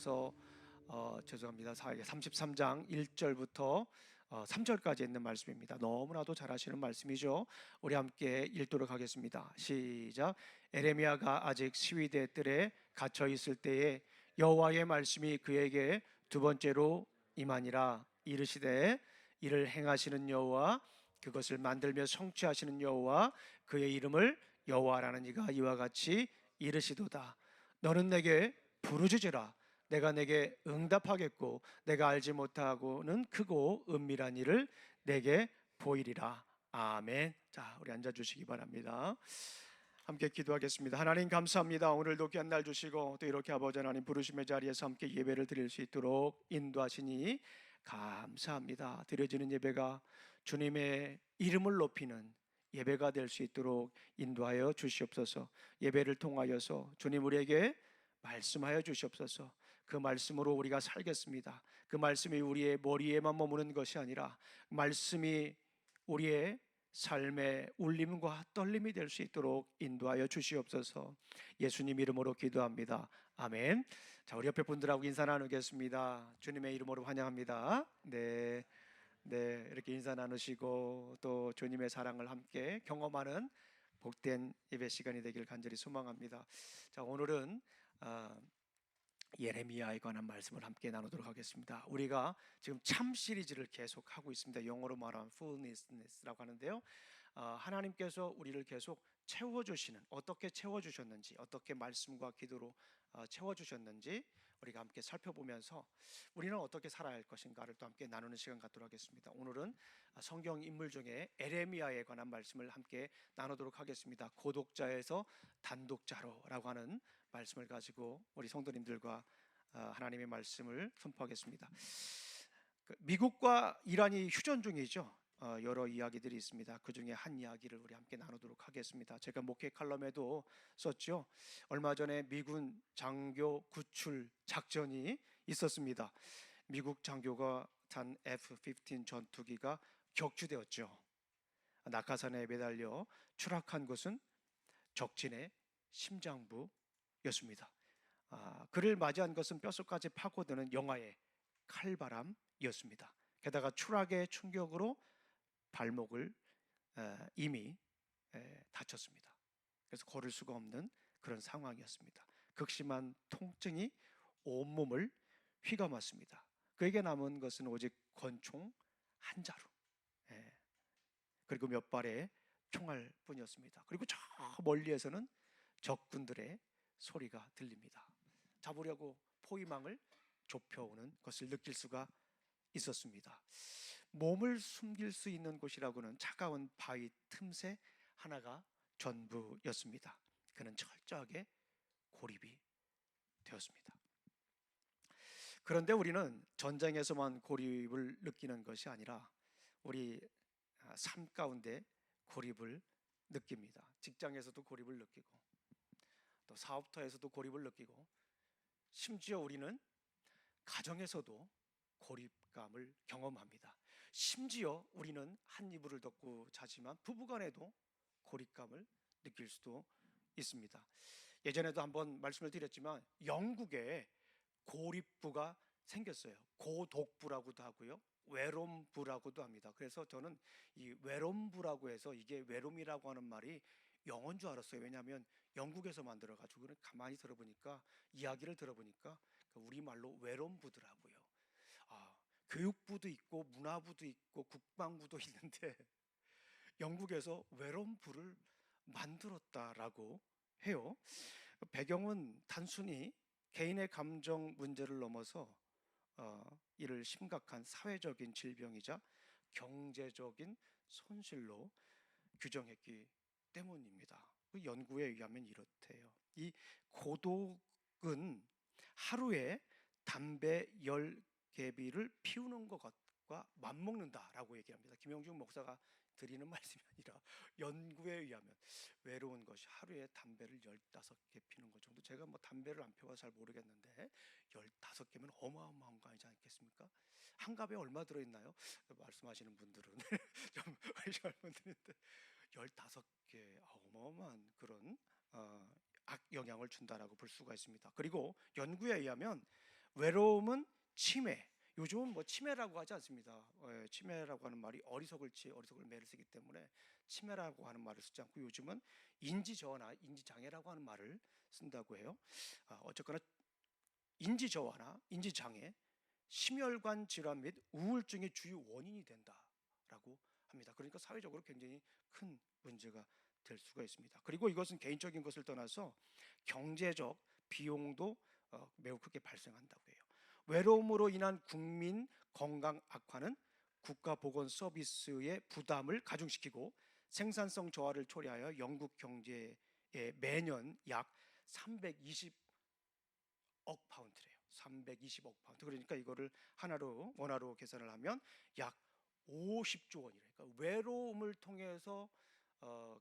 그래서 죄송합니다. 33장 1절부터 3절까지 있는 말씀입니다. 너무나도 잘 아시는 말씀이죠. 우리 함께 읽도록 하겠습니다. 시작. 에레미야가 아직 시위대 뜰에 갇혀 있을 때에 여호와의 말씀이 그에게 두 번째로 임하니라. 이르시되 이를 행하시는 여호와, 그것을 만들며 성취하시는 여호와, 그의 이름을 여호와라는 이가 이와 같이 이르시도다. 너는 내게 부르짖으라. 내가 내게 응답하겠고 내가 알지 못하고는 크고 은밀한 일을 내게 보이리라. 아멘. 자, 우리 앉아주시기 바랍니다. 함께 기도하겠습니다. 하나님 감사합니다. 오늘도 귀한 날 주시고 또 이렇게 아버지 하나님 부르심의 자리에서 함께 예배를 드릴 수 있도록 인도하시니 감사합니다. 드려지는 예배가 주님의 이름을 높이는 예배가 될 수 있도록 인도하여 주시옵소서. 예배를 통하여서 주님 우리에게 말씀하여 주시옵소서. 그 말씀으로 우리가 살겠습니다. 그 말씀이 우리의 머리에만 머무는 것이 아니라 말씀이 우리의 삶의 울림과 떨림이 될 수 있도록 인도하여 주시옵소서. 예수님 이름으로 기도합니다. 아멘. 자, 우리 옆에 분들하고 인사 나누겠습니다. 주님의 이름으로 환영합니다. 네, 이렇게 인사 나누시고 또 주님의 사랑을 함께 경험하는 복된 예배 시간이 되길 간절히 소망합니다. 자, 오늘은 예레미야에 관한 말씀을 함께 나누도록 하겠습니다. 우리가 지금 참 시리즈를 계속 하고 있습니다. 영어로 말하면 fullness라고 하는데요. 하나님께서 우리를 계속 채워주시는, 어떻게 채워주셨는지, 어떻게 말씀과 기도로 채워주셨는지 우리가 함께 살펴보면서 우리는 어떻게 살아야 할 것인가를 또 함께 나누는 시간 갖도록 하겠습니다. 오늘은 성경 인물 중에 에레미야에 관한 말씀을 함께 나누도록 하겠습니다. 고독자에서 단독자로라고 하는 말씀을 가지고 우리 성도님들과 하나님의 말씀을 선포하겠습니다. 미국과 이란이 휴전 중이죠. 여러 이야기들이 있습니다. 그 중에 한 이야기를 우리 함께 나누도록 하겠습니다. 제가 목회 칼럼에도 썼죠. 얼마 전에 미군 장교 구출 작전이 있었습니다. 미국 장교가 탄 F-15 전투기가 격추되었죠. 낙하산에 매달려 추락한 곳은 적진의 심장부였습니다. 그를 맞이한 것은 뼛속까지 파고드는 영하의 칼바람이었습니다. 게다가 추락의 충격으로 발목을 이미 다쳤습니다. 그래서 걸을 수가 없는 그런 상황이었습니다. 극심한 통증이 온몸을 휘감았습니다. 그에게 남은 것은 오직 권총 한 자루, 그리고 몇 발의 총알 뿐이었습니다. 그리고 저 멀리에서는 적군들의 소리가 들립니다. 잡으려고 포위망을 좁혀오는 것을 느낄 수가 있었습니다. 몸을 숨길 수 있는 곳이라고는 차가운 바위 틈새 하나가 전부였습니다. 그는 철저하게 고립이 되었습니다. 그런데 우리는 전쟁에서만 고립을 느끼는 것이 아니라 우리 삶 가운데 고립을 느낍니다. 직장에서도 고립을 느끼고 또 사업터에서도 고립을 느끼고 심지어 우리는 가정에서도 고립감을 경험합니다. 심지어 우리는 한 이불을 덮고 자지만 부부간에도 고립감을 느낄 수도 있습니다. 예전에도 한번 말씀을 드렸지만 영국에 고립부가 생겼어요. 고독부라고도 하고요, 외롬부라고도 합니다. 그래서 저는 이 외롬부라고 해서 이게 외롬이라고 하는 말이 영어인 줄 알았어요. 왜냐하면 영국에서 만들어가지고 가만히 들어보니까, 이야기를 들어보니까 우리말로 외롬부더라고요. 교육부도 있고 문화부도 있고 국방부도 있는데 영국에서 외롬부를 만들었다라고 해요. 배경은 단순히 개인의 감정 문제를 넘어서 이를 심각한 사회적인 질병이자 경제적인 손실로 규정했기 때문입니다. 그 연구에 의하면 이렇대요. 이 고독은 하루에 담배 10개비를 피우는 것과 맞먹는다라고 얘기합니다. 김영중 목사가 드리는 말씀이 아니라 연구에 의하면 외로운 것이 하루에 담배를 15개 피는 것 정도. 제가 뭐 담배를 안 피워서 잘 모르겠는데 15개면 어마어마한 거 아니지 않겠습니까? 한 갑에 얼마 들어있나요? 말씀하시는 분들은 좀 잘못드는데 15개 어마어마한 그런 악영향을 준다라고 볼 수가 있습니다. 그리고 연구에 의하면 외로움은 치매. 요즘은 뭐 치매라고 하지 않습니다. 치매라고 하는 말이 어리석을 매를 쓰기 때문에 치매라고 하는 말을 쓰지 않고 요즘은 인지저하나 인지장애라고 하는 말을 쓴다고 해요. 어쨌거나 인지저하나 인지장애, 심혈관 질환 및 우울증의 주요 원인이 된다라고 합니다. 그러니까 사회적으로 굉장히 큰 문제가 될 수가 있습니다. 그리고 이것은 개인적인 것을 떠나서 경제적 비용도 매우 크게 발생한다고 해요. 외로움으로 인한 국민 건강 악화는 국가 보건 서비스의 부담을 가중시키고 생산성 저하를 초래하여 영국 경제에 매년 약 320억 파운드래요. 320억 파운드. 그러니까 이거를 원화로 계산을 하면 약 50조 원이래요. 그러니까 외로움을 통해서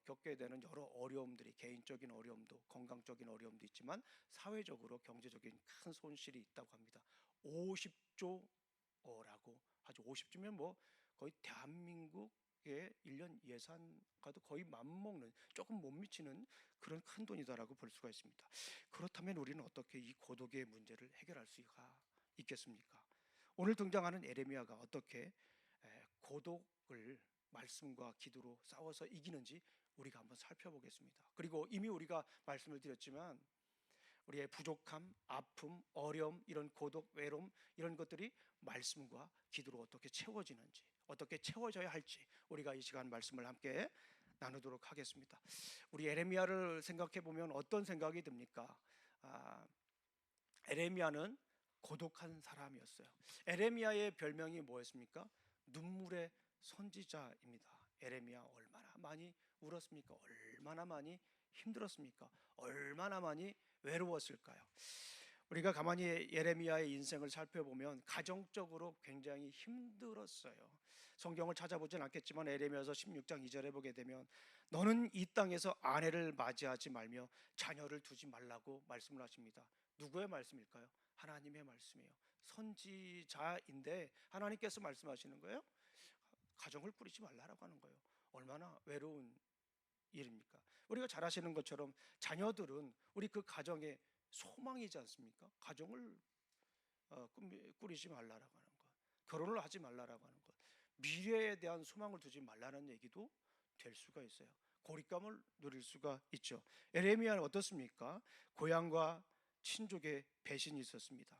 겪게 되는 여러 어려움들이 개인적인 어려움도 건강적인 어려움도 있지만 사회적으로 경제적인 큰 손실이 있다고 합니다. 50조라고 하죠. 50조면 뭐 거의 대한민국의 1년 예산과도 거의 맞먹는 조금 못 미치는 그런 큰 돈이다라고 볼 수가 있습니다. 그렇다면 우리는 어떻게 이 고독의 문제를 해결할 수가 있겠습니까? 오늘 등장하는 에레미야가 어떻게 고독을 말씀과 기도로 싸워서 이기는지 우리가 한번 살펴보겠습니다. 그리고 이미 우리가 말씀을 드렸지만 우리의 부족함, 아픔, 어려움, 이런 고독, 외로움 이런 것들이 말씀과 기도로 어떻게 채워지는지, 어떻게 채워져야 할지 우리가 이 시간 말씀을 함께 나누도록 하겠습니다. 우리 에레미야를 생각해 보면 어떤 생각이 듭니까? 에레미야는 고독한 사람이었어요. 에레미야의 별명이 뭐였습니까? 눈물의 선지자입니다. 에레미야 얼마나 많이 울었습니까? 얼마나 많이 힘들었습니까? 얼마나 많이 외로웠을까요? 우리가 가만히 예레미야의 인생을 살펴보면 가정적으로 굉장히 힘들었어요. 성경을 찾아보진 않겠지만 에레미야서 16장 2절에 보게 되면 너는 이 땅에서 아내를 맞이하지 말며 자녀를 두지 말라고 말씀을 하십니다. 누구의 말씀일까요? 하나님의 말씀이에요. 선지자인데 하나님께서 말씀하시는 거예요. 가정을 꾸리지 말라라고 하는 거예요. 얼마나 외로운 일입니까? 우리가 잘 아시는 것처럼 자녀들은 우리 그 가정의 소망이지 않습니까? 가정을 꾸리지 말라라고 하는 것, 결혼을 하지 말라라고 하는 것, 미래에 대한 소망을 두지 말라는 얘기도 될 수가 있어요. 고립감을 누릴 수가 있죠. 에레미야는 어떻습니까? 고향과 친족의 배신이 있었습니다.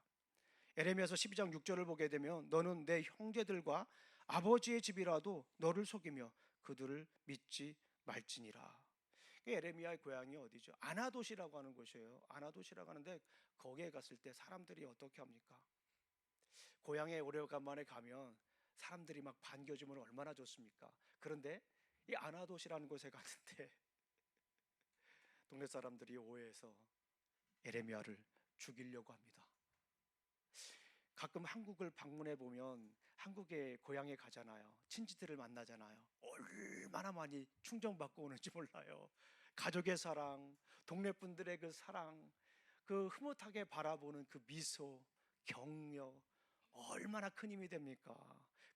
에레미야서 12장 6절을 보게 되면 너는 내 형제들과 아버지의 집이라도 너를 속이며 그들을 믿지 말지니라. 에레미야의 고향이 어디죠? 아나돗이라고 하는 곳이에요. 아나돗이라고 하는데 거기에 갔을 때 사람들이 어떻게 합니까? 고향에 오래간만에 가면 사람들이 막 반겨주면 얼마나 좋습니까? 그런데 이 아나돗이라는 곳에 갔는데 동네 사람들이 오해해서 에레미야를 죽이려고 합니다. 가끔 한국을 방문해 보면 한국의 고향에 가잖아요. 친지들을 만나잖아요. 얼마나 많이 충정받고 오는지 몰라요. 가족의 사랑, 동네 분들의 그 사랑, 그 흐뭇하게 바라보는 그 미소, 격려, 얼마나 큰 힘이 됩니까?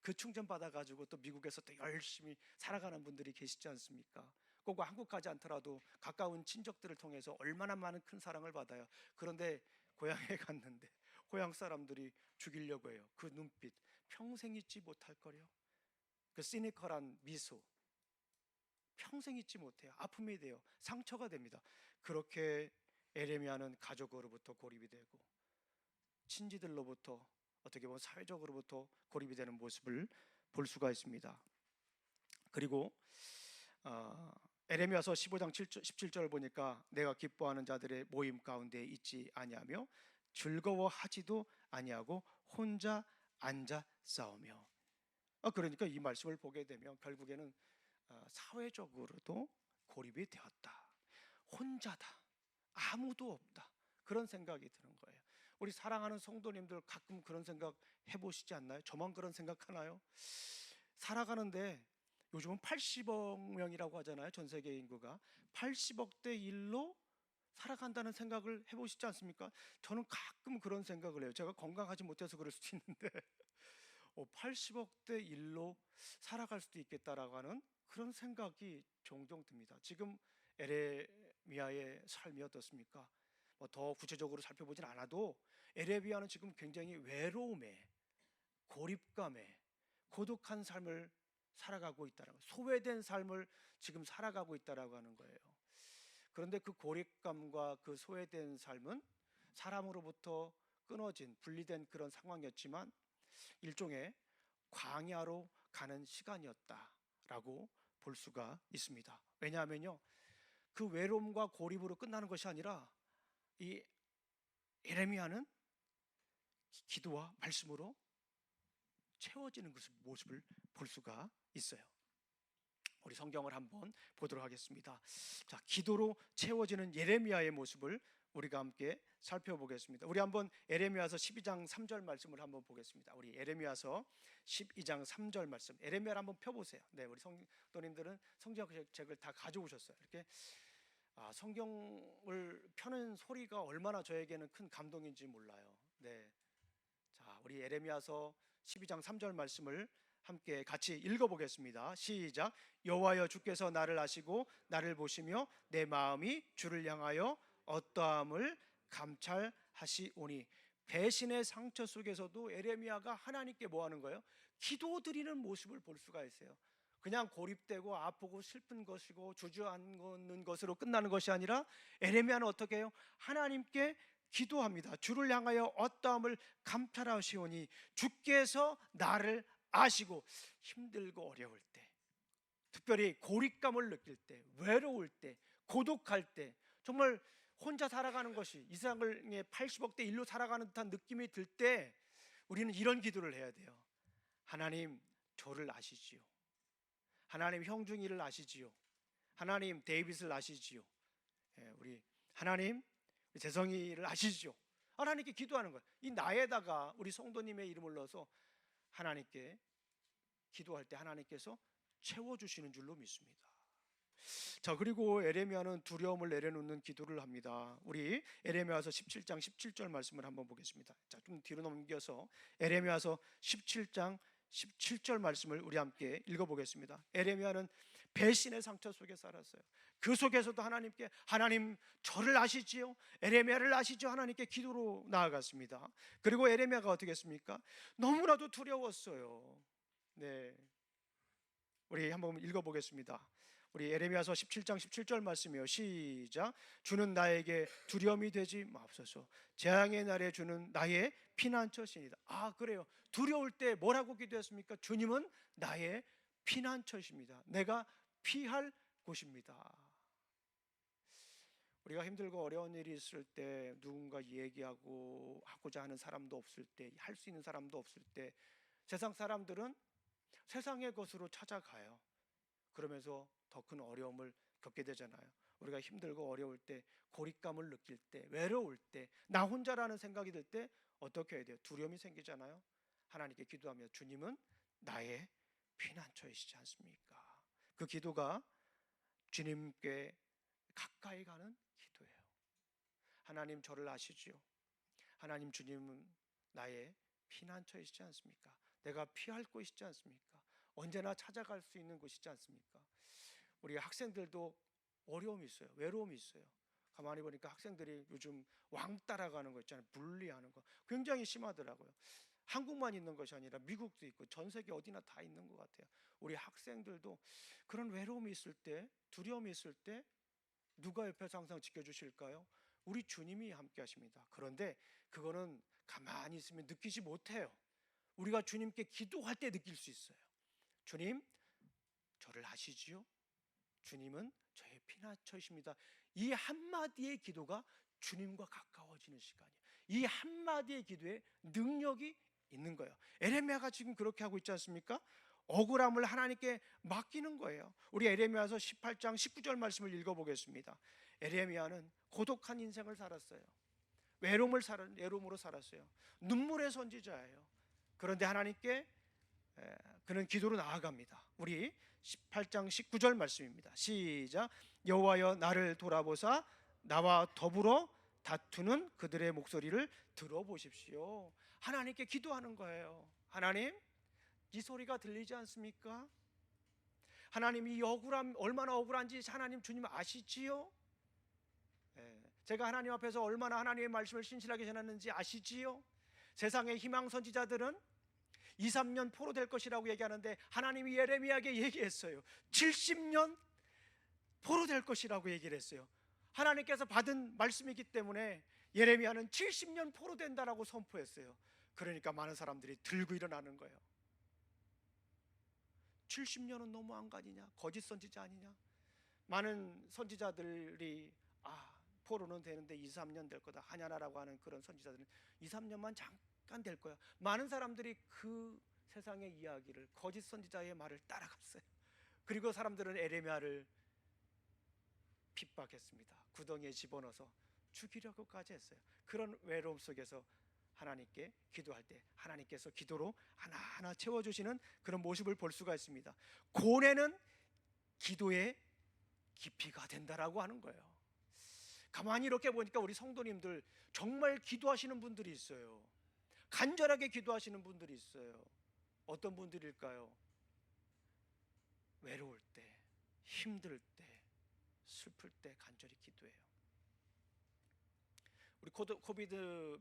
그 충전 받아가지고 또 미국에서 또 열심히 살아가는 분들이 계시지 않습니까? 꼭 한국 가지 않더라도 가까운 친척들을 통해서 얼마나 많은 큰 사랑을 받아요. 그런데 고향에 갔는데 고향 사람들이 죽이려고 해요. 그 눈빛 평생 잊지 못할 거요. 그 시니컬한 미소 평생 잊지 못해요. 아픔이 돼요. 상처가 됩니다. 그렇게 에레미야는 가족으로부터 고립이 되고 친지들로부터 어떻게 보면 사회적으로부터 고립이 되는 모습을 볼 수가 있습니다. 그리고 에레미야서 15장 17절을 보니까 내가 기뻐하는 자들의 모임 가운데 있지 아니하며 즐거워하지도 아니하고 혼자 앉아 싸우며 그러니까 이 말씀을 보게 되면 결국에는 사회적으로도 고립이 되었다. 혼자다. 아무도 없다. 그런 생각이 드는 거예요. 우리 사랑하는 성도님들 가끔 그런 생각 해보시지 않나요? 저만 그런 생각하나요? 살아가는데 요즘은 80억 명이라고 하잖아요. 전 세계 인구가 80억 대 1로 살아간다는 생각을 해보시지 않습니까? 저는 가끔 그런 생각을 해요. 제가 건강하지 못해서 그럴 수도 있는데 80억 대 1로 살아갈 수도 있겠다라고 하는 그런 생각이 종종 듭니다. 지금 에레미야의 삶이 어떻습니까? 더 구체적으로 살펴보진 않아도 에레미야는 지금 굉장히 외로움에, 고립감에, 고독한 삶을 살아가고 있다라고, 소외된 삶을 지금 살아가고 있다라고 하는 거예요. 그런데 그 고립감과 그 소외된 삶은 사람으로부터 끊어진, 분리된 그런 상황이었지만 일종의 광야로 가는 시간이었다라고 볼 수가 있습니다. 왜냐하면요, 그 외로움과 고립으로 끝나는 것이 아니라 이 에레미야는 기도와 말씀으로 채워지는 모습을 볼 수가 있어요. 우리 성경을 한번 보도록 하겠습니다. 자, 기도로 채워지는 예레미야의 모습을 우리가 함께 살펴보겠습니다. 우리 한번 에레미야서 12장 3절 말씀을 한번 보겠습니다. 우리 에레미야서 12장 3절 말씀. 에레미야를 한번 펴보세요. 네, 우리 성도님들은 성경책을 다 가져오셨어요. 이렇게 성경을 펴는 소리가 얼마나 저에게는 큰 감동인지 몰라요. 네, 자, 우리 에레미야서 12장 3절 말씀을 함께 같이 읽어보겠습니다. 시작. 여호와여, 주께서 나를 아시고 나를 보시며 내 마음이 주를 향하여 어떠함을 감찰하시오니. 배신의 상처 속에서도 에레미야가 하나님께 뭐 하는 거예요? 기도드리는 모습을 볼 수가 있어요. 그냥 고립되고 아프고 슬픈 것이고 주저앉는 것으로 끝나는 것이 아니라 에레미야는 어떻게 해요? 하나님께 기도합니다. 주를 향하여 어떠함을 감찰하시오니, 주께서 나를 아시고. 힘들고 어려울 때, 특별히 고립감을 느낄 때, 외로울 때, 고독할 때, 정말 혼자 살아가는 것이 이 세상을 80억 대 1로 살아가는 듯한 느낌이 들 때 우리는 이런 기도를 해야 돼요. 하나님, 저를 아시지요. 하나님, 형중이를 아시지요. 하나님, 데이빗을 아시지요. 우리 하나님, 재성이를 아시지요. 하나님께 기도하는 거예요. 이 나에다가 우리 성도님의 이름을 넣어서 하나님께 기도할 때 하나님께서 채워주시는 줄로 믿습니다. 자, 그리고 에레미야는 두려움을 내려놓는 기도를 합니다. 우리 에레미야서 17장 17절 말씀을 한번 보겠습니다. 자, 좀 뒤로 넘겨서 에레미야서 17장 17절 말씀을 우리 함께 읽어보겠습니다. 에레미야는 배신의 상처 속에 살았어요. 그 속에서도 하나님께, 하나님, 저를 아시지요? 에레미야를 아시죠? 하나님께 기도로 나아갔습니다. 그리고 에레미야가 어떻게 했습니까? 너무나도 두려웠어요. 네, 우리 한번 읽어보겠습니다. 우리 에레미야서 17장 17절 말씀이요. 시작. 주는 나에게 두려움이 되지 마옵소서. 재앙의 날에 주는 나의 피난처시니다. 그래요. 두려울 때 뭐라고 기도했습니까? 주님은 나의 피난처십니다. 내가 피할 곳입니다. 우리가 힘들고 어려운 일이 있을 때, 누군가 얘기하고자 하는 사람도 없을 때, 할 수 있는 사람도 없을 때, 세상 사람들은 세상의 것으로 찾아가요. 그러면서 더 큰 어려움을 겪게 되잖아요. 우리가 힘들고 어려울 때, 고립감을 느낄 때, 외로울 때, 나 혼자라는 생각이 들 때 어떻게 해야 돼요? 두려움이 생기잖아요. 하나님께 기도하며, 주님은 나의 피난처이시지 않습니까? 그 기도가 주님께 가까이 가는 기도예요. 하나님, 저를 아시지요? 하나님, 주님은 나의 피난처이시지 않습니까? 내가 피할 곳이지 않습니까? 언제나 찾아갈 수 있는 곳이지 않습니까? 우리 학생들도 어려움이 있어요. 외로움이 있어요. 가만히 보니까 학생들이 요즘 왕 따라가는 거 있잖아요. 분리하는 거 굉장히 심하더라고요. 한국만 있는 것이 아니라 미국도 있고 전 세계 어디나 다 있는 것 같아요. 우리 학생들도 그런 외로움이 있을 때, 두려움이 있을 때 누가 옆에서 항상 지켜주실까요? 우리 주님이 함께 하십니다. 그런데 그거는 가만히 있으면 느끼지 못해요. 우리가 주님께 기도할 때 느낄 수 있어요. 주님, 저를 아시지요? 주님은 저의 피난처이십니다. 이 한마디의 기도가 주님과 가까워지는 시간이에요. 이 한마디의 기도에 능력이 있는 거예요. 에레미야가 지금 그렇게 하고 있지 않습니까? 억울함을 하나님께 맡기는 거예요. 우리 에레미야서 18장 19절 말씀을 읽어보겠습니다. 에레미야는 고독한 인생을 살았어요. 외로움으로 살았어요. 눈물의 선지자예요. 그런데 하나님께 그는 기도로 나아갑니다. 우리 18장 19절 말씀입니다. 시작. 여호와여, 나를 돌아보사 나와 더불어 다투는 그들의 목소리를 들어보십시오. 하나님께 기도하는 거예요. 하나님, 이 소리가 들리지 않습니까? 하나님, 이 억울함 얼마나 억울한지 하나님, 주님 아시지요? 제가 하나님 앞에서 얼마나 하나님의 말씀을 신실하게 전했는지 아시지요? 세상의 희망 선지자들은 2, 3년 포로될 것이라고 얘기하는데 하나님이 예레미야에게 얘기했어요. 70년 포로될 것이라고 얘기를 했어요. 하나님께서 받은 말씀이기 때문에 예레미야는 70년 포로된다라고 선포했어요. 그러니까 많은 사람들이 들고 일어나는 거예요. 70년은 너무 안 가지냐? 거짓 선지자 아니냐? 많은 선지자들이 포로는 되는데 2, 3년 될 거다. 하냐나라고 하는 그런 선지자들은 2, 3년만 잠깐 될 거야. 많은 사람들이 그 세상의 이야기를, 거짓 선지자의 말을 따라갔어요. 그리고 사람들은 에레미야를 핍박했습니다. 구덩이에 집어넣어서 죽이려고까지 했어요. 그런 외로움 속에서 하나님께 기도할 때 하나님께서 기도로 하나하나 채워주시는 그런 모습을 볼 수가 있습니다. 고뇌는 기도의 깊이가 된다라고 하는 거예요. 가만히 이렇게 보니까 우리 성도님들 정말 기도하시는 분들이 있어요. 간절하게 기도하시는 분들이 있어요. 어떤 분들일까요? 외로울 때, 힘들 때, 슬플 때 간절히 기도해요. 우리 코비드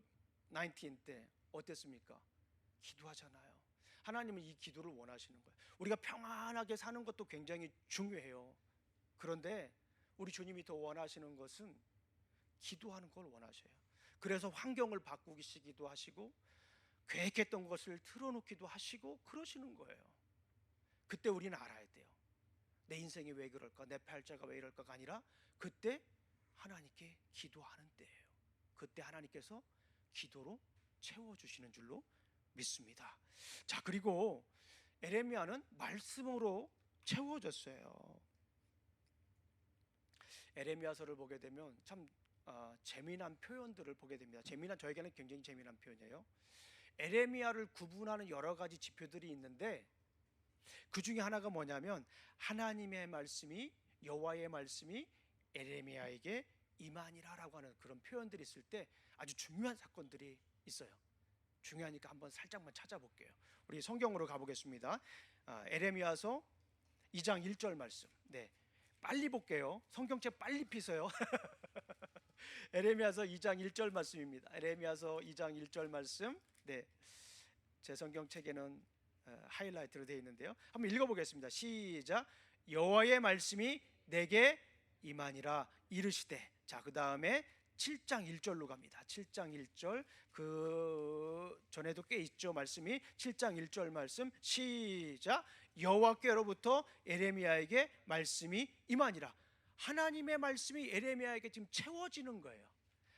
19 때 어땠습니까? 기도하잖아요. 하나님은 이 기도를 원하시는 거예요. 우리가 평안하게 사는 것도 굉장히 중요해요. 그런데 우리 주님이 더 원하시는 것은 기도하는 걸 원하셔요. 그래서 환경을 바꾸시기도 하시고 계획했던 것을 틀어놓기도 하시고 그러시는 거예요. 그때 우리는 알아야 돼요. 내 인생이 왜 그럴까? 내 팔자가 왜 이럴까가 아니라 그때 하나님께 기도하는 때예요. 그때 하나님께서 기도로 채워주시는 줄로 믿습니다. 자, 그리고 에레미야는 말씀으로 채워졌어요. 에레미야서를 보게 되면 참 재미난 표현들을 보게 됩니다. 저에게는 굉장히 재미난 표현이에요. 에레미야를 구분하는 여러 가지 지표들이 있는데 그 중에 하나가 뭐냐면 하나님의 말씀이, 여호와의 말씀이 에레미야에게 임하니라라고 하는 그런 표현들이 있을 때 아주 중요한 사건들이 있어요. 중요하니까 한번 살짝만 찾아볼게요. 우리 성경으로 가보겠습니다. 에레미야서 2장 1절 말씀. 네, 빨리 볼게요. 성경책 빨리 피세요. 에레미야서 2장 1절 말씀입니다. 에레미야서 2장 1절 말씀. 네, 제 성경책에는 하이라이트로 되어 있는데요. 한번 읽어보겠습니다. 시작. 여호와의 말씀이 내게 임하니라 이르시되. 자, 그 다음에 7장 1절로 갑니다. 7장 1절, 그 전에도 꽤 있죠. 말씀이 7장 1절 말씀. 시작. 여호와께로부터 에레미야에게 말씀이 임하니라. 하나님의 말씀이 에레미야에게 지금 채워지는 거예요.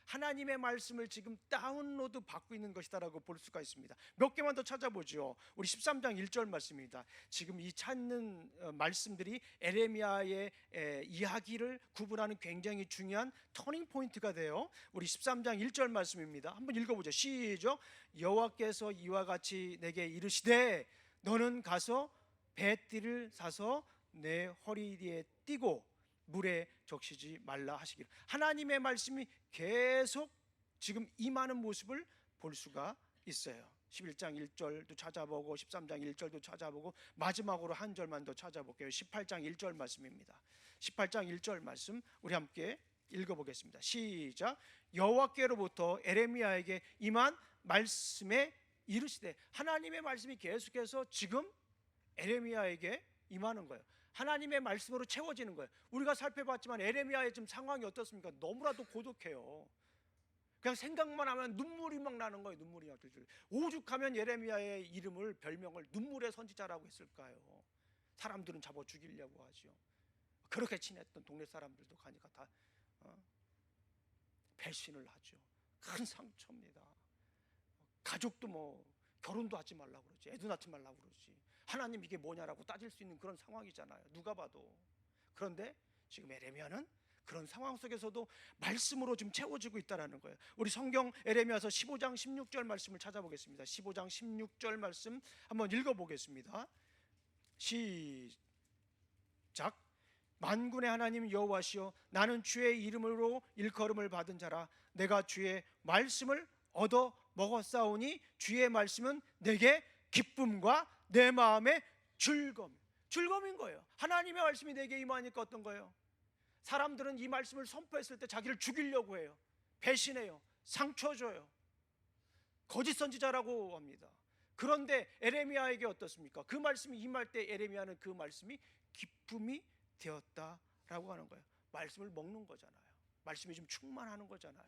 하나님의 말씀을 지금 다운로드 받고 있는 것이다라고 볼 수가 있습니다. 몇 개만 더 찾아보죠. 우리 13장 1절 말씀입니다. 지금 이 찾는 말씀들이 에레미야의 이야기를 구분하는 굉장히 중요한 터닝 포인트가 돼요. 우리 13장 1절 말씀입니다. 한번 읽어보죠. 시작. 여호와께서 이와 같이 내게 이르시되 너는 가서 배띠를 사서 내 허리에 띠고 물에 적시지 말라 하시기를. 하나님의 말씀이 계속 지금 임하는 모습을 볼 수가 있어요. 11장 1절도 찾아보고 13장 1절도 찾아보고 마지막으로 한 절만 더 찾아볼게요. 18장 1절 말씀입니다. 18장 1절 말씀 우리 함께 읽어보겠습니다. 시작. 여호와께로부터 에레미야에게 임한 말씀에 이르시되. 하나님의 말씀이 계속해서 지금 에레미야에게 임하는 거예요. 하나님의 말씀으로 채워지는 거예요. 우리가 살펴봤지만 에레미야의 지금 상황이 어떻습니까? 너무나도 고독해요. 그냥 생각만 하면 눈물이 막 나는 거예요. 눈물이 막 들줄. 오죽하면 예레미야의 이름을, 별명을 눈물의 선지자라고 했을까요? 사람들은 잡아 죽이려고 하죠. 그렇게 친했던 동네 사람들도 가니까 다 배신을 하죠. 큰 상처입니다. 가족도 뭐 결혼도 하지 말라고 그러지, 애도 낳지 말라고 그러지. 하나님 이게 뭐냐라고 따질 수 있는 그런 상황이잖아요. 누가 봐도. 그런데 지금 에레미야는 그런 상황 속에서도 말씀으로 좀 채워지고 있다는 거예요. 우리 성경 에레미야서 15장 16절 말씀을 찾아보겠습니다. 15장 16절 말씀 한번 읽어보겠습니다. 시작. 만군의 하나님 여호와시여, 나는 주의 이름으로 일컬음을 받은 자라. 내가 주의 말씀을 얻어 먹었사오니 주의 말씀은 내게 기쁨과 내 마음의 즐거움인 거예요. 하나님의 말씀이 내게 임하니까 어떤 거예요? 사람들은 이 말씀을 선포했을 때 자기를 죽이려고 해요. 배신해요. 상처 줘요. 거짓 선지자라고 합니다. 그런데 에레미야에게 어떻습니까? 그 말씀이 임할 때 에레미야는 그 말씀이 기쁨이 되었다라고 하는 거예요. 말씀을 먹는 거잖아요. 말씀이 좀 충만하는 거잖아요.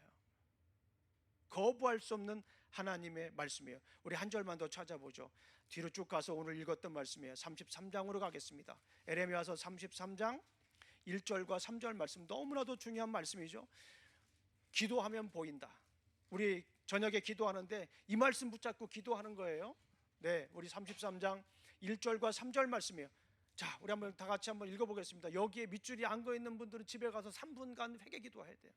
거부할 수 없는 하나님의 말씀이에요. 우리 한 절만 더 찾아보죠. 뒤로 쭉 가서 오늘 읽었던 말씀이에요. 33장으로 가겠습니다. 에레미야서 33장 1절과 3절 말씀, 너무나도 중요한 말씀이죠. 기도하면 보인다. 우리 저녁에 기도하는데 이 말씀 붙잡고 기도하는 거예요. 네, 우리 33장 1절과 3절 말씀이에요. 자, 우리 한번 다 같이 한번 읽어보겠습니다. 여기에 밑줄이 안 그어 있는 분들은 집에 가서 3분간 회개 기도해야 돼요.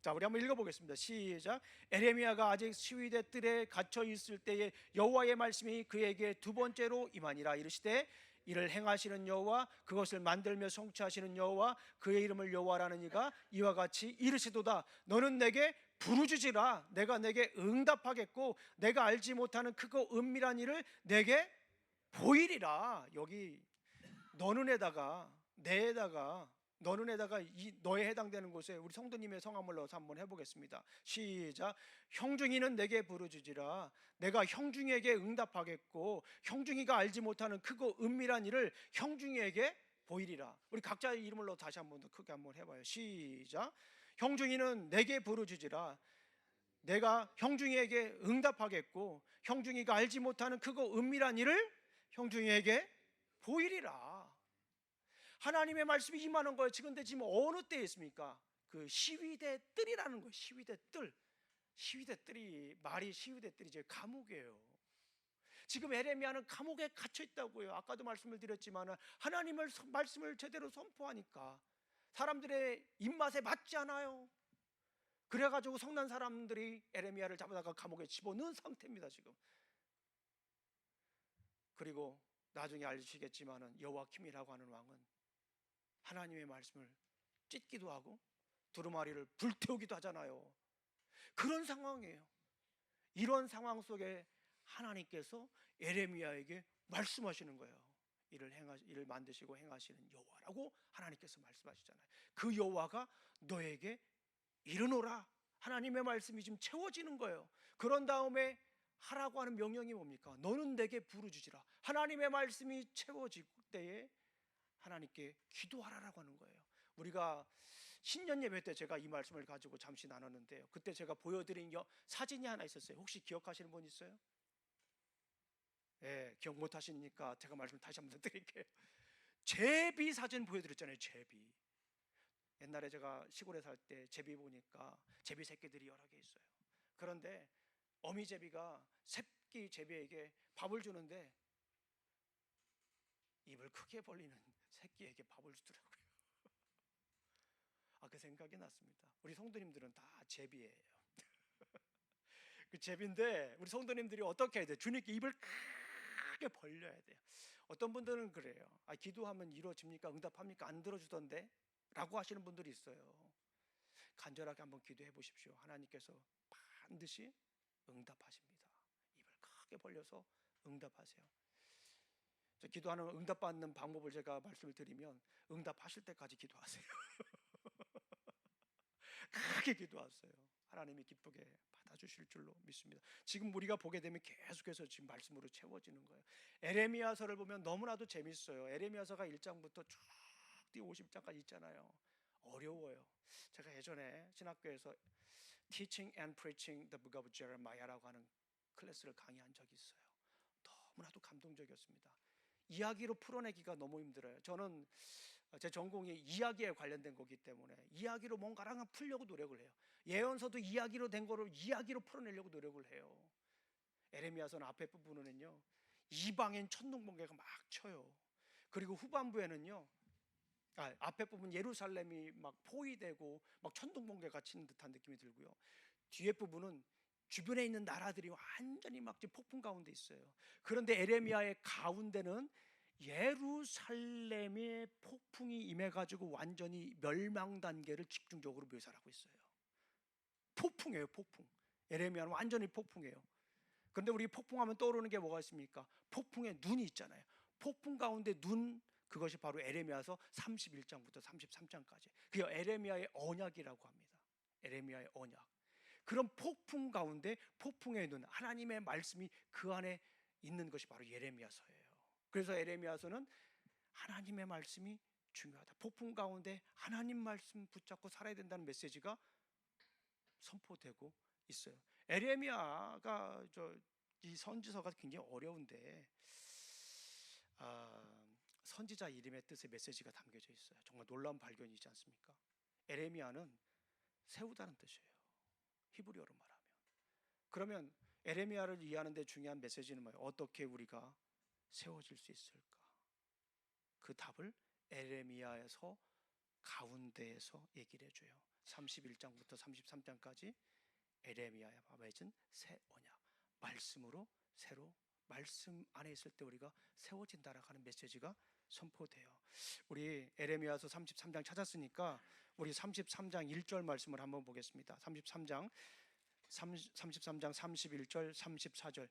자, 우리 한번 읽어보겠습니다. 시작. 에레미야가 아직 시위대 뜰에 갇혀 있을 때에 여호와의 말씀이 그에게 두 번째로 임하니라. 이르시되 이를 행하시는 여호와, 그것을 만들며 성취하시는 여호와, 그의 이름을 여호와라는 이가 이와 같이 이르시도다. 너는 내게 부르짖으라. 내가 내게 응답하겠고 내가 알지 못하는 크고 은밀한 일을 내게 보이리라. 여기 너는에다가 내에다가 너는에다가 이 너에 해당되는 곳에 우리 성도님의 성함을 넣어서 한번 해보겠습니다. 시작. 형중이는 내게 부르짖으라. 내가 형중이에게 응답하겠고 형중이가 알지 못하는 크고 은밀한 일을 형중이에게 보이리라. 우리 각자의 이름을 넣어 다시 한번 더 크게 한번 해봐요. 시작. 형중이는 내게 부르짖으라. 내가 형중이에게 응답하겠고 형중이가 알지 못하는 크고 은밀한 일을 형중이에게 보이리라. 하나님의 말씀이 임하는 거예요. 지금 어느 때에 있습니까? 그 시위대 뜰이라는 거예요. 시위대 뜰. 시위대 뜰이, 말이 시위대 뜰이 제 감옥이에요. 지금 에레미야는 감옥에 갇혀 있다고요. 아까도 말씀을 드렸지만 하나님의 말씀을 제대로 선포하니까 사람들의 입맛에 맞지 않아요. 그래가지고 성난 사람들이 에레미야를 잡아다가 감옥에 집어넣은 상태입니다 지금. 그리고 나중에 알려주시겠지만 여호와킴이라고 하는 왕은 하나님의 말씀을 찢기도 하고 두루마리를 불태우기도 하잖아요. 그런 상황이에요. 이런 상황 속에 하나님께서 에레미야에게 말씀하시는 거예요. 이를 만드시고 행하시는 여호와라고 하나님께서 말씀하시잖아요. 그 여호와가 너에게 이르노라. 하나님의 말씀이 지금 채워지는 거예요. 그런 다음에 하라고 하는 명령이 뭡니까? 너는 내게 부르짖으라. 하나님의 말씀이 채워질 때에 하나님께 기도하라라고 하는 거예요. 우리가 신년 예배 때 제가 이 말씀을 가지고 잠시 나눴는데요. 그때 제가 보여드린 사진이 하나 있었어요. 혹시 기억하시는 분 있어요? 예, 기억 못 하시니까 제가 말씀 다시 한번 드릴게요. 제비 사진 보여드렸잖아요. 제비. 옛날에 제가 시골에 살 때 제비 보니까 제비 새끼들이 여러 개 있어요. 그런데 어미 제비가 새끼 제비에게 밥을 주는데 입을 크게 벌리는 새끼에게 밥을 주더라고요. 그 생각이 났습니다. 우리 성도님들은 다 제비예요. 그 제비인데 우리 성도님들이 어떻게 해야 돼요? 주님께 입을 크게 벌려야 돼요. 어떤 분들은 그래요. 기도하면 이루어집니까? 응답합니까? 안 들어주던데? 라고 하시는 분들이 있어요. 간절하게 한번 기도해 보십시오. 하나님께서 반드시 응답하십니다. 입을 크게 벌려서 응답하세요. 기도하는 응답받는 방법을 제가 말씀을 드리면 응답하실 때까지 기도하세요. 크게 기도하세요. 하나님이 기쁘게 받아주실 줄로 믿습니다. 지금 우리가 보게 되면 계속해서 지금 말씀으로 채워지는 거예요. 에레미야서를 보면 너무나도 재밌어요. 에레미야서가 1장부터 쭉 50장까지 있잖아요. 어려워요. 제가 예전에 신학교에서 Teaching and Preaching the Book of Jeremiah라고 하는 클래스를 강의한 적이 있어요. 너무나도 감동적이었습니다. 이야기로 풀어내기가 너무 힘들어요. 저는 제 전공이 이야기에 관련된 거기 때문에 이야기로 뭔가를 풀려고 노력을 해요. 예언서도 이야기로 된 거를 이야기로 풀어내려고 노력을 해요. 에레미야서는 앞에 부분은요 이방인 천둥번개가 막 쳐요. 그리고 후반부에는요 앞에 부분 예루살렘이 막 포위되고 막 천둥번개가 치는 듯한 느낌이 들고요. 뒤에 부분은 주변에 있는 나라들이 완전히 막 폭풍 가운데 있어요. 그런데 에레미야의 가운데는 예루살렘의 폭풍이 임해가지고 완전히 멸망 단계를 집중적으로 묘사하고 있어요. 폭풍이에요, 폭풍. 에레미야는 완전히 폭풍이에요. 그런데 우리 폭풍하면 떠오르는 게 뭐가 있습니까? 폭풍에 눈이 있잖아요. 폭풍 가운데 눈, 그것이 바로 에레미야서 31장부터 33장까지. 그게 에레미야의 언약이라고 합니다. 에레미야의 언약. 그런 폭풍 가운데 폭풍의 눈, 하나님의 말씀이 그 안에 있는 것이 바로 예레미야서예요. 그래서 에레미야서는 하나님의 말씀이 중요하다. 폭풍 가운데 하나님 말씀 붙잡고 살아야 된다는 메시지가 선포되고 있어요. 에레미야가 이 선지서가 굉장히 어려운데 선지자 이름의 뜻의 메시지가 담겨져 있어요. 정말 놀라운 발견이지 않습니까? 에레미야는 세우다는 뜻이에요. 히브리어로 말하면. 그러면 에레미야를 이해하는 데 중요한 메시지는 뭐예요? 어떻게 우리가 세워질 수 있을까? 그 답을 에레미야에서 가운데에서 얘기를 해줘요. 31장부터 33장까지 에레미야에 맺은 새 언약, 말씀으로 새로, 말씀 안에 있을 때 우리가 세워진다라고 하는 메시지가 선포돼요. 우리 에레미야서 33장 찾았으니까 우리 33장 1절 말씀을 한번 보겠습니다. 33장 31절 34절.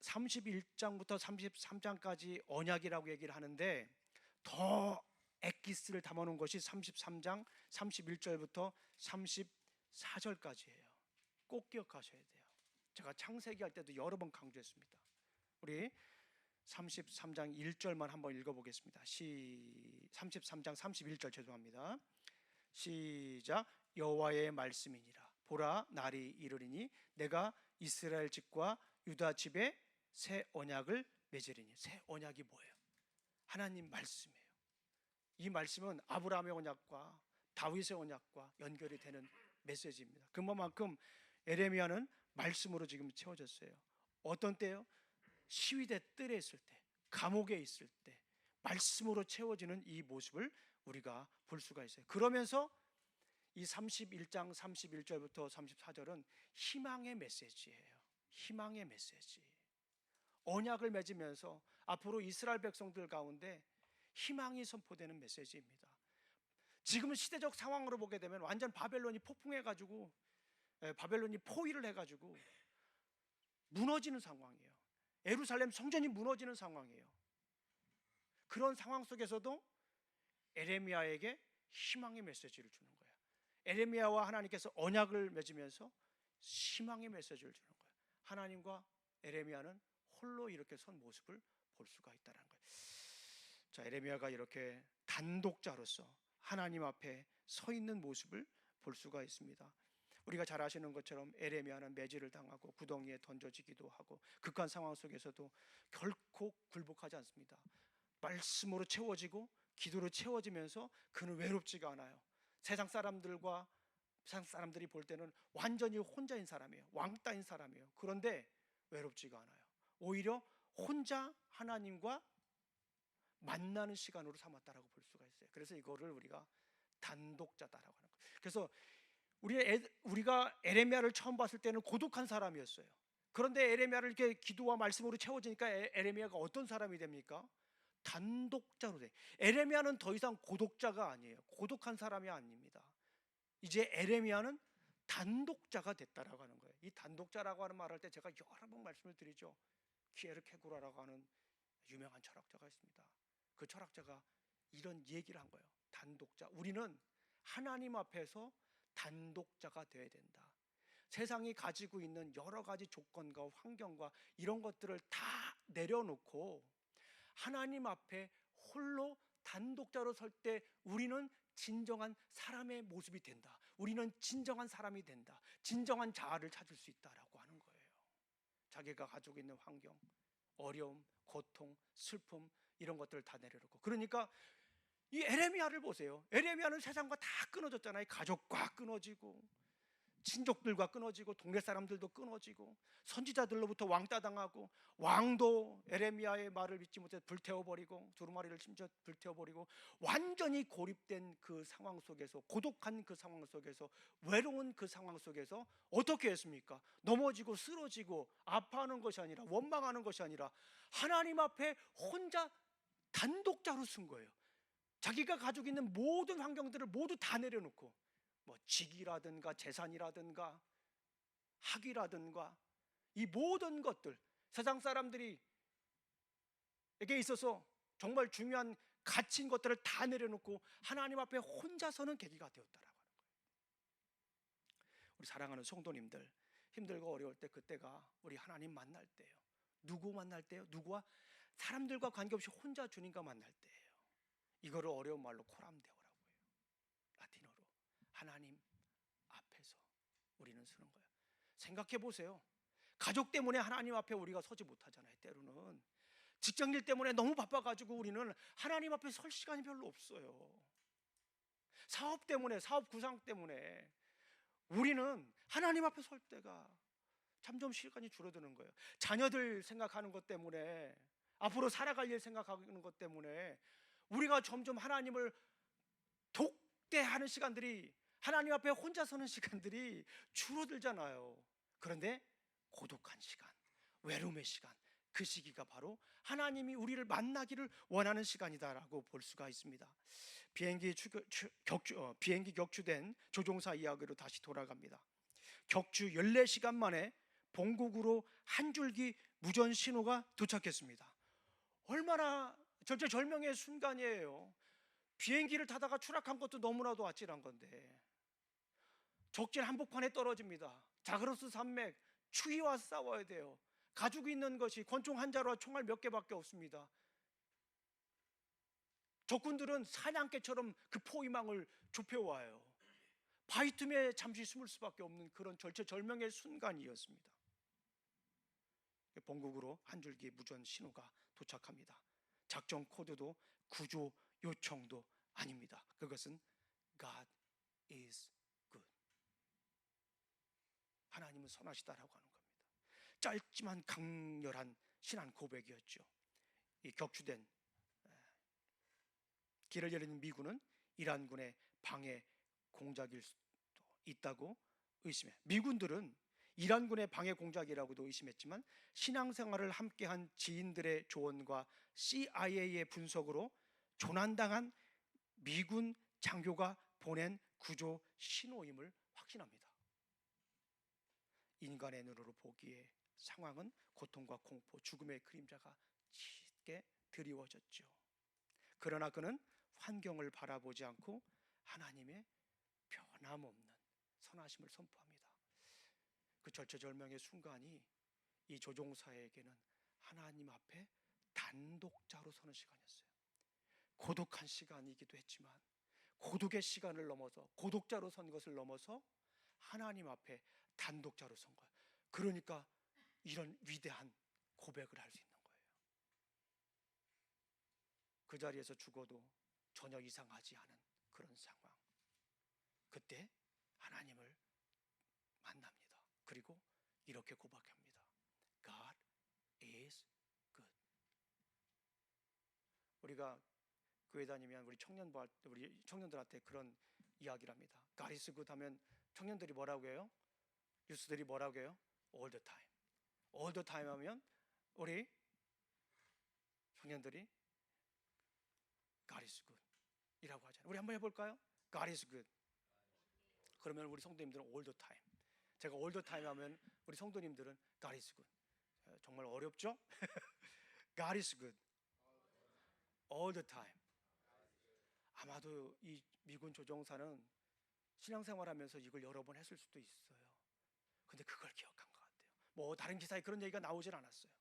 31장부터 33장까지 언약이라고 얘기를 하는데 더 엑기스를 담아놓은 것이 33장 31절부터 34절까지예요. 꼭 기억하셔야 돼요. 제가 창세기 할 때도 여러 번 강조했습니다. 우리 33장 1절만 한번 읽어보겠습니다. 33장 31절 죄송합니다. 시작. 여호와의 말씀이니라. 보라, 날이 이르리니 내가 이스라엘 집과 유다 집에 새 언약을 맺으리니. 새 언약이 뭐예요? 하나님 말씀이에요. 이 말씀은 아브라함의 언약과 다윗의 언약과 연결이 되는 메시지입니다. 그만큼 에레미야는 말씀으로 지금 채워졌어요. 어떤 때요? 시위대 뜰에 있을 때, 감옥에 있을 때 말씀으로 채워지는 이 모습을 우리가 볼 수가 있어요. 그러면서 이 31장 31절부터 34절은 희망의 메시지예요. 희망의 메시지. 언약을 맺으면서 앞으로 이스라엘 백성들 가운데 희망이 선포되는 메시지입니다. 지금 시대적 상황으로 보게 되면 완전 바벨론이 폭풍해가지고 바벨론이 포위를 해가지고 무너지는 상황이에요. 예루살렘 성전이 무너지는 상황이에요. 그런 상황 속에서도 에레미야에게 희망의 메시지를 주는 거예요. 에레미야와 하나님께서 언약을 맺으면서 희망의 메시지를 주는 거예요. 하나님과 에레미야는 홀로 이렇게 선 모습을 볼 수가 있다는 거예요. 자, 에레미야가 이렇게 단독자로서 하나님 앞에 서 있는 모습을 볼 수가 있습니다. 우리가 잘 아시는 것처럼 에레미야는 매질을 당하고 구덩이에 던져지기도 하고 극한 상황 속에서도 결코 굴복하지 않습니다. 말씀으로 채워지고 기도로 채워지면서 그는 외롭지가 않아요. 세상 사람들이 볼 때는 완전히 혼자인 사람이에요. 왕따인 사람이에요. 그런데 외롭지가 않아요. 오히려 혼자 하나님과 만나는 시간으로 삼았다라고 볼 수가 있어요. 그래서 이거를 우리가 단독자다라고 하는 거예요. 그래서 우리가 에레미야를 처음 봤을 때는 고독한 사람이었어요. 그런데 에레미야를 이렇게 기도와 말씀으로 채워지니까 에레미야가 어떤 사람이 됩니까? 단독자로 돼. 에레미야는 더 이상 고독자가 아니에요. 고독한 사람이 아닙니다. 이제 에레미야는 단독자가 됐다라고 하는 거예요. 이 단독자라고 하는 말할 때 제가 여러 번 말씀을 드리죠. 키에르케고라라고 하는 유명한 철학자가 있습니다. 그 철학자가 이런 얘기를 한 거예요. 단독자. 우리는 하나님 앞에서 단독자가 되어야 된다. 세상이 가지고 있는 여러 가지 조건과 환경과 이런 것들을 다 내려놓고 하나님 앞에 홀로 단독자로 설 때 우리는 진정한 사람의 모습이 된다. 우리는 진정한 사람이 된다. 진정한 자아를 찾을 수 있다라고 하는 거예요. 자기가 가지고 있는 환경, 어려움, 고통, 슬픔 이런 것들을 다 내려놓고. 그러니까 이 에레미야를 보세요. 에레미야는 세상과 다 끊어졌잖아요. 가족과 끊어지고 친족들과 끊어지고 동네 사람들도 끊어지고 선지자들로부터 왕따당하고 왕도 에레미야의 말을 믿지 못해 불태워버리고 두루마리를 심지어 불태워버리고 완전히 고립된 그 상황 속에서 고독한 그 상황 속에서 외로운 그 상황 속에서 어떻게 했습니까? 넘어지고 쓰러지고 아파하는 것이 아니라 원망하는 것이 아니라 하나님 앞에 혼자 단독자로 쓴 거예요. 자기가 가지고 있는 모든 환경들을 모두 다 내려놓고 뭐 직이라든가 재산이라든가 학위라든가 이 모든 것들 세상 사람들이 에게 있어서 정말 중요한 가치인 것들을 다 내려놓고 하나님 앞에 혼자 서는 계기가 되었다라고 하는 거예요. 우리 사랑하는 성도님들, 힘들고 어려울 때 그때가 우리 하나님 만날 때예요. 누구 만날 때요? 누구와? 사람들과 관계없이 혼자 주님과 만날 때예요. 이거를 어려운 말로 코람데오라고 해요. 라틴어로. 하나님 앞에서 우리는 서는 거예요. 생각해 보세요. 가족 때문에 하나님 앞에 우리가 서지 못하잖아요. 때로는 직장일 때문에 너무 바빠가지고 우리는 하나님 앞에 설 시간이 별로 없어요. 사업 때문에, 사업 구상 때문에 우리는 하나님 앞에 설 때가 점점 시간이 줄어드는 거예요. 자녀들 생각하는 것 때문에, 앞으로 살아갈 일 생각하는 것 때문에 우리가 점점 하나님을 독대하는 시간들이, 하나님 앞에 혼자 서는 시간들이 줄어들잖아요. 그런데 고독한 시간, 외로움의 시간, 그 시기가 바로 하나님이 우리를 만나기를 원하는 시간이다라고 볼 수가 있습니다. 비행기 격추된 조종사 이야기로 다시 돌아갑니다. 격추 14시간 만에 본국으로 한 줄기 무전 신호가 도착했습니다. 얼마나 절체절명의 순간이에요. 비행기를 타다가 추락한 것도 너무나도 아찔한 건데 적진 한복판에 떨어집니다. 자그로스 산맥, 추위와 싸워야 돼요. 가지고 있는 것이 권총 한 자루와 총알 몇 개밖에 없습니다. 적군들은 사냥개처럼 그 포위망을 좁혀와요. 바위 틈에 잠시 숨을 수밖에 없는 그런 절체절명의 순간이었습니다. 본국으로 한 줄기 무전 신호가 도착합니다. 작전 코드도 구조 요청도 아닙니다. 그것은 God is good. 하나님은 선하시다라고 하는 겁니다. 짧지만 강렬한 신앙 고백이었죠. 이 격추된 길을 열리는 미군은 이란군의 방해 공작일 수도 있다고 의심해. 미군들은 이란군의 방해 공작이라고도 의심했지만 신앙생활을 함께한 지인들의 조언과 CIA의 분석으로 조난당한 미군 장교가 보낸 구조 신호임을 확신합니다. 인간의 눈으로 보기에 상황은 고통과 공포, 죽음의 그림자가 짙게 드리워졌죠. 그러나 그는 환경을 바라보지 않고 하나님의 변함없는 선하심을 선포합니다. 그 절체절명의 순간이 이 조종사에게는 하나님 앞에 단독자로 서는 시간이었어요. 고독한 시간이기도 했지만 고독의 시간을 넘어서, 고독자로 선 것을 넘어서 하나님 앞에 단독자로 선 거예요. 그러니까 이런 위대한 고백을 할 수 있는 거예요. 그 자리에서 죽어도 전혀 이상하지 않은 그런 상황. 그때 하나님을 만납니다. 그리고 이렇게 고백합니다. God is good. 우리가 교회 다니면 우리 청년들한테 그런 이야기를 합니다. God is good 하면 청년들이 뭐라고 해요? 유스들이 뭐라고 해요? All the time. All the time 하면 우리 청년들이 God is good 이라고 하잖아요. 우리 한번 해볼까요? God is good. 그러면 우리 성도님들은 all the time. 제가 all the time 하면 우리 성도님들은 God is good. 정말 어렵죠? God is good. All the time. 아마도 이 미군 조종사는 신앙생활하면서 이걸 여러 번 했을 수도 있어요. 근데 그걸 기억한 것 같아요. 뭐 다른 기사에 그런 얘기가 나오질 않았어요.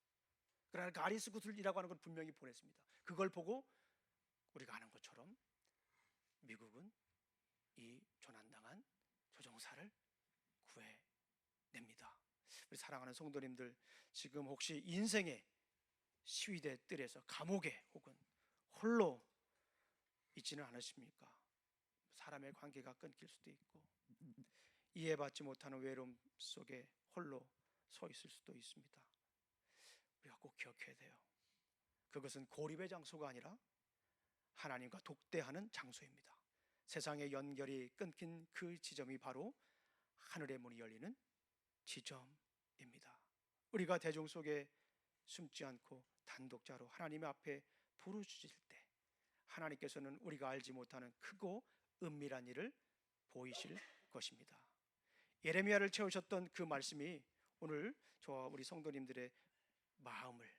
그러나 God is good이라고 하는 걸 분명히 보냈습니다. 그걸 보고 우리가 아는 것처럼 미국은 이 조난당한 조종사를 구해냅니다. 우리 사랑하는 성도님들, 지금 혹시 인생의 시위대 뜰에서 감옥에 혹은 홀로 있지는 않으십니까? 사람의 관계가 끊길 수도 있고 이해받지 못하는 외로움 속에 홀로 서 있을 수도 있습니다. 우리가 꼭 기억해야 돼요. 그것은 고립의 장소가 아니라 하나님과 독대하는 장소입니다. 세상의 연결이 끊긴 그 지점이 바로 하늘의 문이 열리는 지점입니다. 우리가 대중 속에 숨지 않고 단독자로 하나님 앞에 부르짖을 때 하나님께서는 우리가 알지 못하는 크고 은밀한 일을 보이실 것입니다. 예레미야를 채우셨던 그 말씀이 오늘 저와 우리 성도님들의 마음을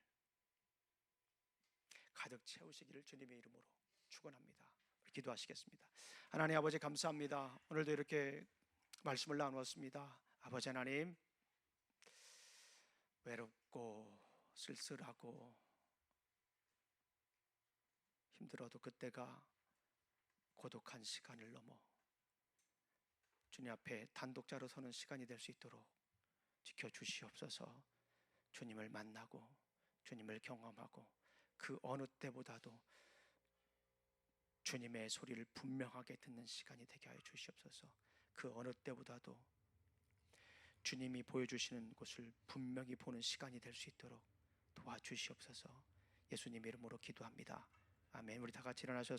가득 채우시기를 주님의 이름으로 축원합니다. 기도하시겠습니다. 하나님 아버지 감사합니다. 오늘도 이렇게 말씀을 나누었습니다. 아버지 하나님, 외롭고 쓸쓸하고 힘들어도 그때가 고독한 시간을 넘어 주님 앞에 단독자로 서는 시간이 될 수 있도록 지켜주시옵소서. 주님을 만나고 주님을 경험하고 그 어느 때보다도 주님의 소리를 분명하게 듣는 시간이 되게 하여 주시옵소서. 그 어느 때보다도 주님이 보여주시는 곳을 분명히 보는 시간이 될 수 있도록 도와주시옵소서. 예수님 이름으로 기도합니다. 아멘. 우리 다 같이 일어나셔서